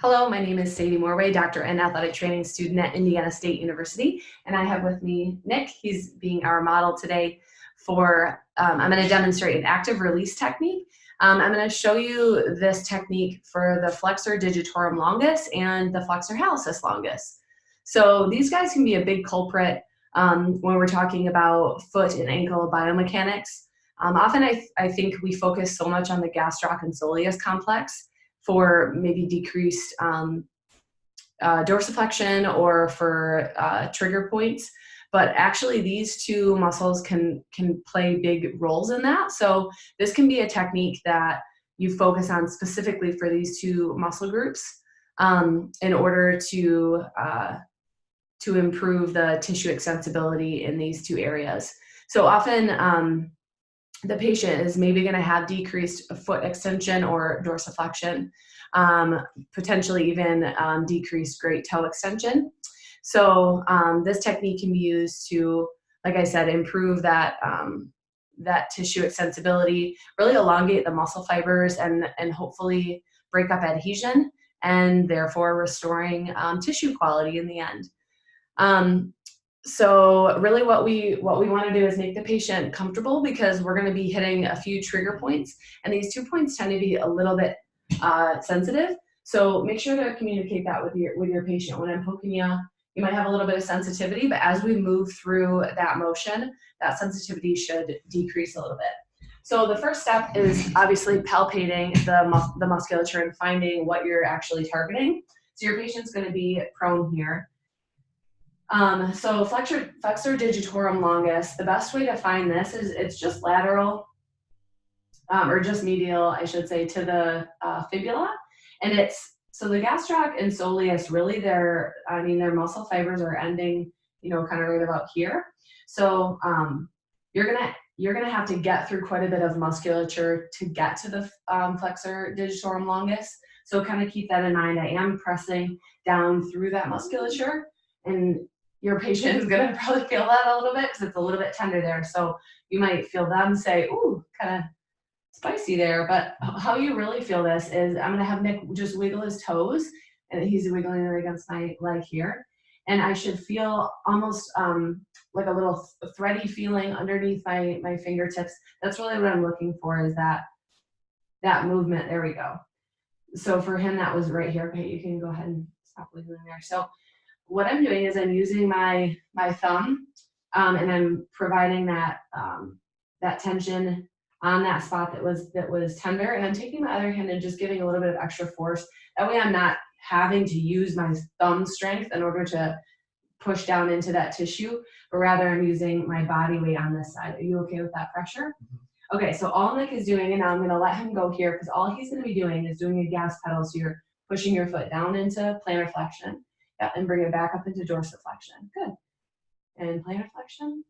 Hello, my name is Sadie Morway, doctor and athletic training student at Indiana State University, and I have with me Nick. He's being our model today for, I'm going to demonstrate an active release technique. I'm going to show you this technique for the Flexor Digitorum Longus and the Flexor Hallicus Longus. So these guys can be a big culprit when we're talking about foot and ankle biomechanics. Often I think we focus so much on the gastroc and soleus complex for maybe decreased dorsiflexion or for trigger points. But actually these two muscles can play big roles in that. So this can be a technique that you focus on specifically for these two muscle groups in order to improve the tissue extensibility in these two areas. So often the patient is maybe going to have decreased foot extension or dorsiflexion, potentially even decreased great toe extension. So this technique can be used to, like I said, improve that that tissue extensibility, really elongate the muscle fibers, and hopefully break up adhesion, and therefore restoring tissue quality in the end. So really what we want to do is make the patient comfortable, because we're going to be hitting a few trigger points, and these 2 points tend to be a little bit sensitive. So make sure to communicate that with your patient. When I'm poking you, you might have a little bit of sensitivity, but as we move through that motion, that sensitivity should decrease a little bit. So the first step is obviously palpating the musculature and finding what you're actually targeting. So your patient's going to be prone here. So Flexor Digitorum Longus, the best way to find this is it's just lateral, or just medial, I should say, to the fibula. And so the gastroc and soleus, really their muscle fibers are ending, kind of right about here. So you're gonna have to get through quite a bit of musculature to get to the Flexor Digitorum Longus. So kind of keep that in mind. I am pressing down through that musculature, and your patient is going to probably feel that a little bit because it's a little bit tender there. So you might feel them say, ooh, kind of spicy there. But how you really feel this is I'm going to have Nick just wiggle his toes, and he's wiggling it against my leg here. And I should feel almost like a little thready feeling underneath my fingertips. That's really what I'm looking for, is that movement. There we go. So for him, that was right here. Okay, you can go ahead and stop wiggling there. So what I'm doing is I'm using my thumb, and I'm providing that tension on that spot that was tender, and I'm taking my other hand and just giving a little bit of extra force. That way I'm not having to use my thumb strength in order to push down into that tissue, but rather I'm using my body weight on this side. Are you okay with that pressure? Okay, so all Nick is doing, and now I'm going to let him go here, because all he's going to be doing is doing a gas pedal. So you're pushing your foot down into plantar flexion. Yeah, and bring it back up into dorsiflexion. Good. And plantar flexion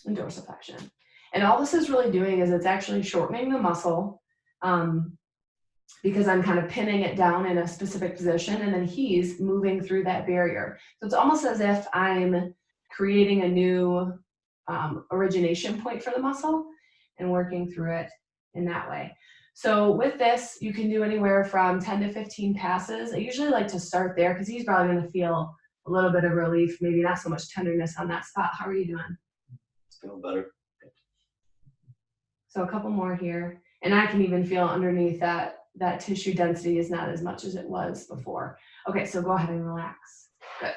and dorsiflexion. And all this is really doing is it's actually shortening the muscle, because I'm kind of pinning it down in a specific position, and then he's moving through that barrier. So it's almost as if I'm creating a new origination point for the muscle and working through it in that way. So with this, you can do anywhere from 10 to 15 passes. I usually like to start there because he's probably going to feel a little bit of relief, maybe not so much tenderness on that spot. How are you doing? It's feeling better. So a couple more here. And I can even feel underneath that tissue density is not as much as it was before. Okay, so go ahead and relax. Good.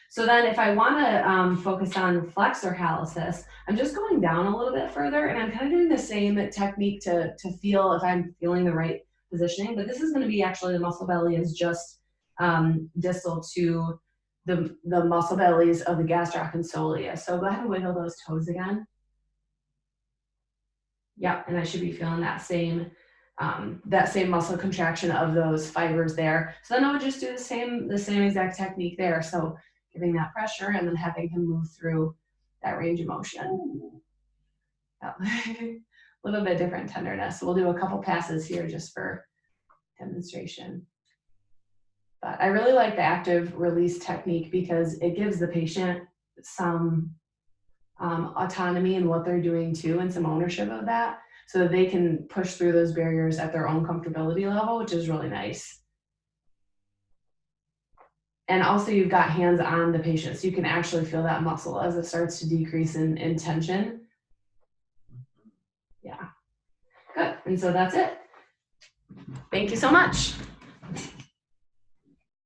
So then if I want to focus on Flexor Hallicus, I'm just going down a little bit further, and I'm kind of doing the same technique to feel if I'm feeling the right positioning. But this is going to be actually the muscle belly is just distal to the muscle bellies of the gastroc and soleus. So go ahead and wiggle those toes again. Yep, and I should be feeling that same muscle contraction of those fibers there. So then I would just do the same exact technique there. So giving that pressure and then having him move through that range of motion. Yep. A little bit different tenderness. So we'll do a couple passes here just for demonstration. But I really like the active release technique because it gives the patient some autonomy in what they're doing too, and some ownership of that, so that they can push through those barriers at their own comfortability level, which is really nice. And also you've got hands on the patient, so you can actually feel that muscle as it starts to decrease in tension. Yeah, good. And so that's it. Thank you so much.